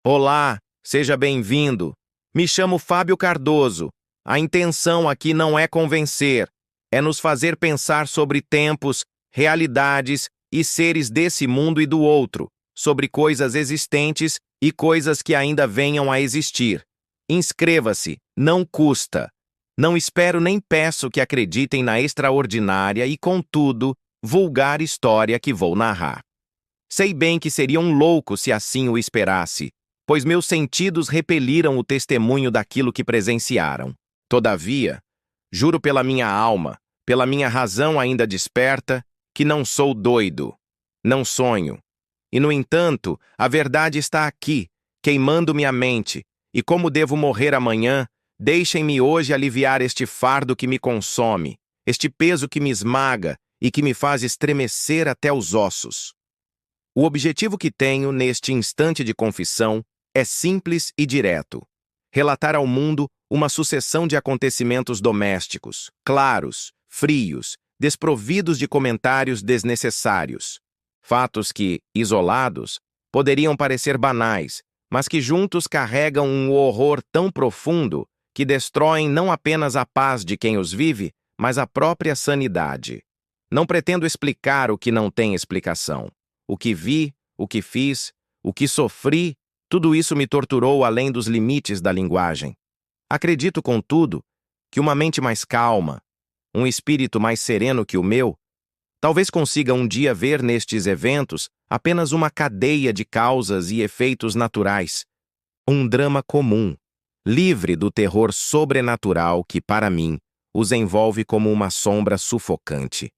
Olá, seja bem-vindo. Me chamo Fábio Cardoso. A intenção aqui não é convencer, é nos fazer pensar sobre tempos, realidades e seres desse mundo e do outro, sobre coisas existentes e coisas que ainda venham a existir. Inscreva-se, não custa. Não espero nem peço que acreditem na extraordinária e, contudo, vulgar história que vou narrar. Sei bem que seria um louco se assim o esperasse, pois meus sentidos repeliram o testemunho daquilo que presenciaram. Todavia, juro pela minha alma, pela minha razão ainda desperta, que não sou doido. Não sonho. E, no entanto, a verdade está aqui, queimando-me a mente, e como devo morrer amanhã, deixem-me hoje aliviar este fardo que me consome, este peso que me esmaga e que me faz estremecer até os ossos. O objetivo que tenho neste instante de confissão é simples e direto: relatar ao mundo uma sucessão de acontecimentos domésticos, claros, frios, desprovidos de comentários desnecessários. Fatos que, isolados, poderiam parecer banais, mas que juntos carregam um horror tão profundo que destroem não apenas a paz de quem os vive, mas a própria sanidade. Não pretendo explicar o que não tem explicação. O que vi, o que fiz, o que sofri, tudo isso me torturou além dos limites da linguagem. Acredito, contudo, que uma mente mais calma, um espírito mais sereno que o meu, talvez consiga um dia ver nestes eventos apenas uma cadeia de causas e efeitos naturais, um drama comum, livre do terror sobrenatural que, para mim, os envolve como uma sombra sufocante.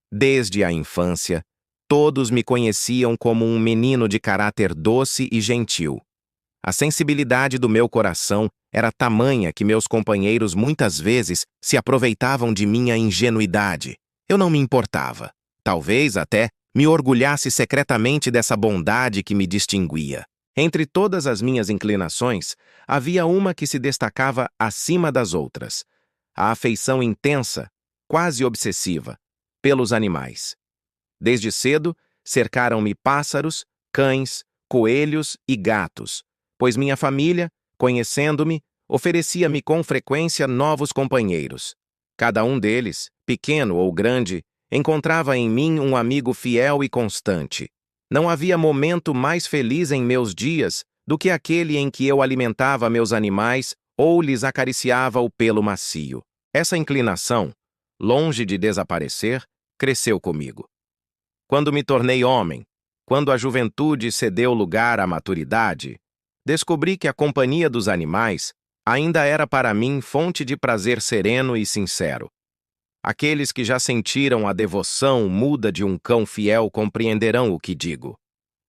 Desde a infância, todos me conheciam como um menino de caráter doce e gentil. A sensibilidade do meu coração era tamanha que meus companheiros muitas vezes se aproveitavam de minha ingenuidade. Eu não me importava. Talvez até me orgulhasse secretamente dessa bondade que me distinguia. Entre todas as minhas inclinações, havia uma que se destacava acima das outras: a afeição intensa, quase obsessiva, pelos animais. Desde cedo, cercaram-me pássaros, cães, coelhos e gatos, pois minha família, conhecendo-me, oferecia-me com frequência novos companheiros. Cada um deles, pequeno ou grande, encontrava em mim um amigo fiel e constante. Não havia momento mais feliz em meus dias do que aquele em que eu alimentava meus animais ou lhes acariciava o pelo macio. Essa inclinação, longe de desaparecer, cresceu comigo. Quando me tornei homem, quando a juventude cedeu lugar à maturidade, descobri que a companhia dos animais ainda era para mim fonte de prazer sereno e sincero. Aqueles que já sentiram a devoção muda de um cão fiel compreenderão o que digo.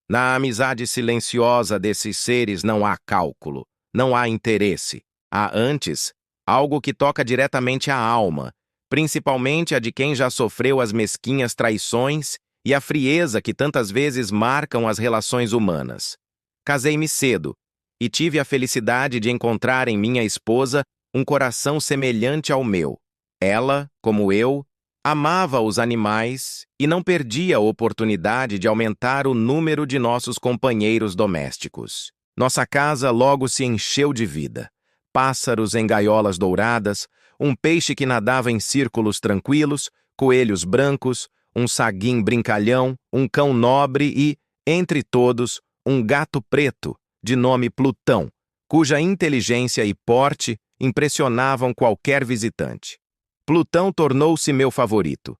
Na amizade silenciosa desses seres não há cálculo, não há interesse. Há, antes, algo que toca diretamente a alma, principalmente a de quem já sofreu as mesquinhas traições e a frieza que tantas vezes marcam as relações humanas. Casei-me cedo e tive a felicidade de encontrar em minha esposa um coração semelhante ao meu. Ela, como eu, amava os animais e não perdia a oportunidade de aumentar o número de nossos companheiros domésticos. Nossa casa logo se encheu de vida. Pássaros em gaiolas douradas, um peixe que nadava em círculos tranquilos, coelhos brancos, um saguim brincalhão, um cão nobre e, entre todos, um gato preto, de nome Plutão, cuja inteligência e porte impressionavam qualquer visitante. Plutão tornou-se meu favorito.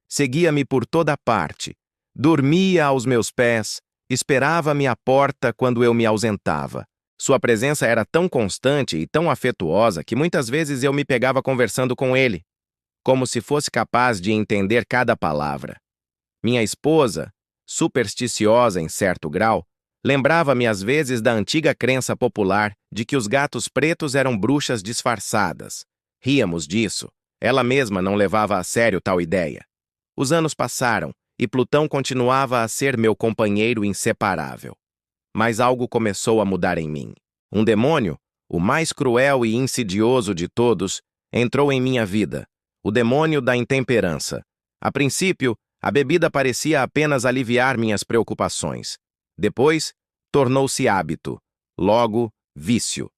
Seguia-me por toda parte, dormia aos meus pés, esperava-me à porta quando eu me ausentava. Sua presença era tão constante e tão afetuosa que muitas vezes eu me pegava conversando com ele, como se fosse capaz de entender cada palavra. Minha esposa, supersticiosa em certo grau, lembrava-me às vezes da antiga crença popular de que os gatos pretos eram bruxas disfarçadas. Ríamos disso. Ela mesma não levava a sério tal ideia. Os anos passaram e Plutão continuava a ser meu companheiro inseparável. Mas algo começou a mudar em mim. Um demônio, o mais cruel e insidioso de todos, entrou em minha vida. O demônio da intemperança. A princípio, a bebida parecia apenas aliviar minhas preocupações. Depois, tornou-se hábito. logo, vício.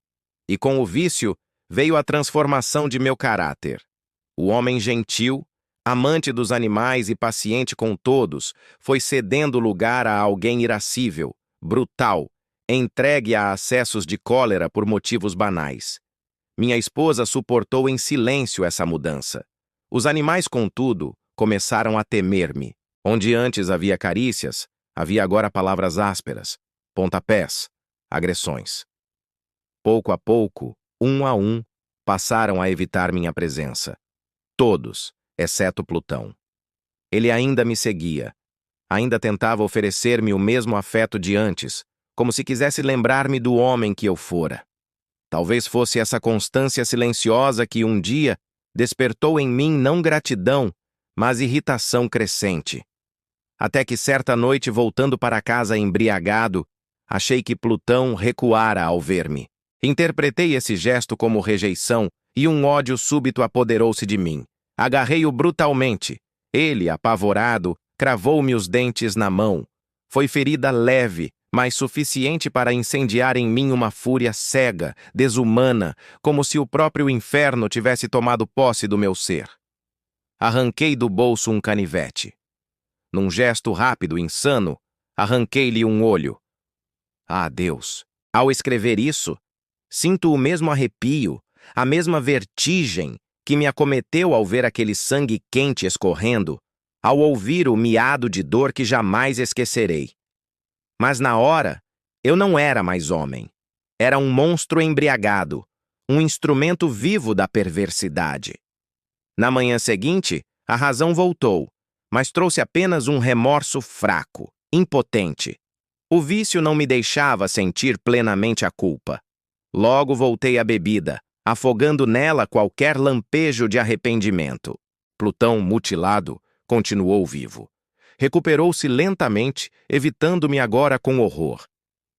E com o vício veio a transformação de meu caráter. O homem gentil, amante dos animais e paciente com todos, foi cedendo lugar a alguém irascível, brutal, entregue a acessos de cólera por motivos banais. Minha esposa suportou em silêncio essa mudança. Os animais, contudo, começaram a temer-me. Onde antes havia carícias, havia agora palavras ásperas, pontapés, agressões. Pouco a pouco, um a um, passaram a evitar minha presença. Todos, exceto Plutão. Ele ainda me seguia. Ainda tentava oferecer-me o mesmo afeto de antes, como se quisesse lembrar-me do homem que eu fora. Talvez fosse essa constância silenciosa que um dia despertou em mim não gratidão, mas irritação crescente. Até que certa noite, voltando para casa embriagado, achei que Plutão recuara ao ver-me. Interpretei esse gesto como rejeição e um ódio súbito apoderou-se de mim. Agarrei-o brutalmente. Ele, apavorado, cravou-me os dentes na mão. Foi ferida leve, mas suficiente para incendiar em mim uma fúria cega, desumana, como se o próprio inferno tivesse tomado posse do meu ser. Arranquei do bolso um canivete. Num gesto rápido e insano, arranquei-lhe um olho. Ah, Deus! Ao escrever isso, sinto o mesmo arrepio, a mesma vertigem que me acometeu ao ver aquele sangue quente escorrendo, ao ouvir o miado de dor que jamais esquecerei. Mas na hora, eu não era mais homem. Era um monstro embriagado, um instrumento vivo da perversidade. Na manhã seguinte, a razão voltou, mas trouxe apenas um remorso fraco, impotente. O vício não me deixava sentir plenamente a culpa. Logo voltei à bebida, afogando nela qualquer lampejo de arrependimento. Plutão, mutilado, continuou vivo. Recuperou-se lentamente, evitando-me agora com horror.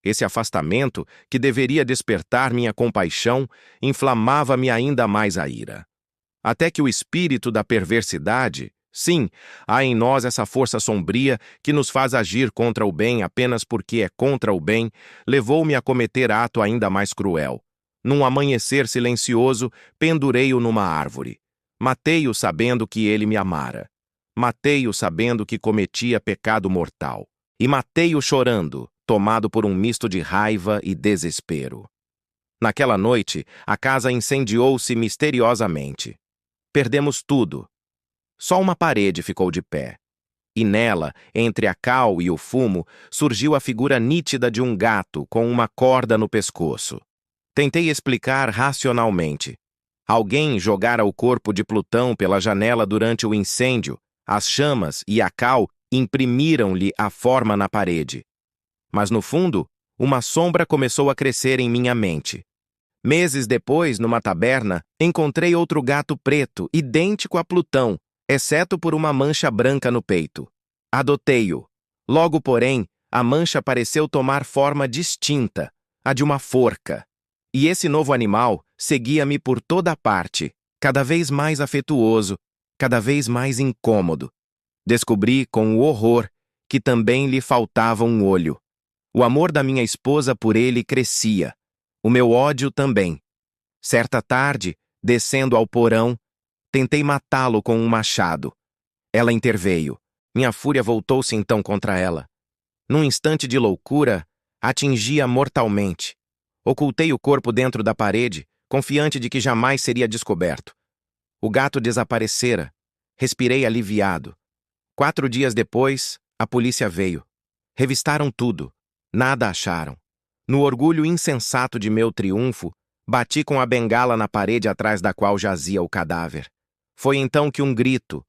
Esse afastamento, que deveria despertar minha compaixão, inflamava-me ainda mais a ira. Até que o espírito da perversidade, sim, há em nós essa força sombria que nos faz agir contra o bem apenas porque é contra o bem, levou-me a cometer ato ainda mais cruel. Num amanhecer silencioso, pendurei-o numa árvore. Matei-o sabendo que ele me amara. Matei-o sabendo que cometia pecado mortal. E matei-o chorando, tomado por um misto de raiva e desespero. Naquela noite, a casa incendiou-se misteriosamente. Perdemos tudo. Só uma parede ficou de pé. E nela, entre a cal e o fumo, surgiu a figura nítida de um gato com uma corda no pescoço. Tentei explicar racionalmente. Alguém jogara o corpo de Plutão pela janela durante o incêndio. As chamas e a cal imprimiram-lhe a forma na parede. Mas, no fundo, uma sombra começou a crescer em minha mente. Meses depois, numa taberna, encontrei outro gato preto, idêntico a Plutão, exceto por uma mancha branca no peito. Adotei-o. Logo, porém, a mancha pareceu tomar forma distinta, a de uma forca. E esse novo animal seguia-me por toda parte, cada vez mais afetuoso, cada vez mais incômodo. Descobri, com o horror, que também lhe faltava um olho. O amor da minha esposa por ele crescia. O meu ódio também. Certa tarde, descendo ao porão, tentei matá-lo com um machado. Ela interveio. Minha fúria voltou-se então contra ela. Num instante de loucura, atingi-a mortalmente. Ocultei o corpo dentro da parede, confiante de que jamais seria descoberto. O gato desaparecera. Respirei aliviado. 4 dias depois, a polícia veio. Revistaram tudo. Nada acharam. No orgulho insensato de meu triunfo, bati com a bengala na parede atrás da qual jazia o cadáver. Foi então que um grito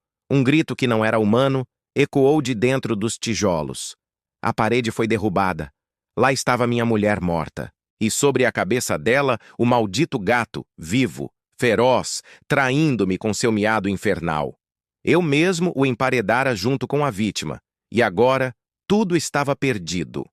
que não era humano, ecoou de dentro dos tijolos. A parede foi derrubada. Lá estava minha mulher morta. E sobre a cabeça dela, o maldito gato, vivo, feroz, traindo-me com seu miado infernal. Eu mesmo o emparedara junto com a vítima. E agora, tudo estava perdido.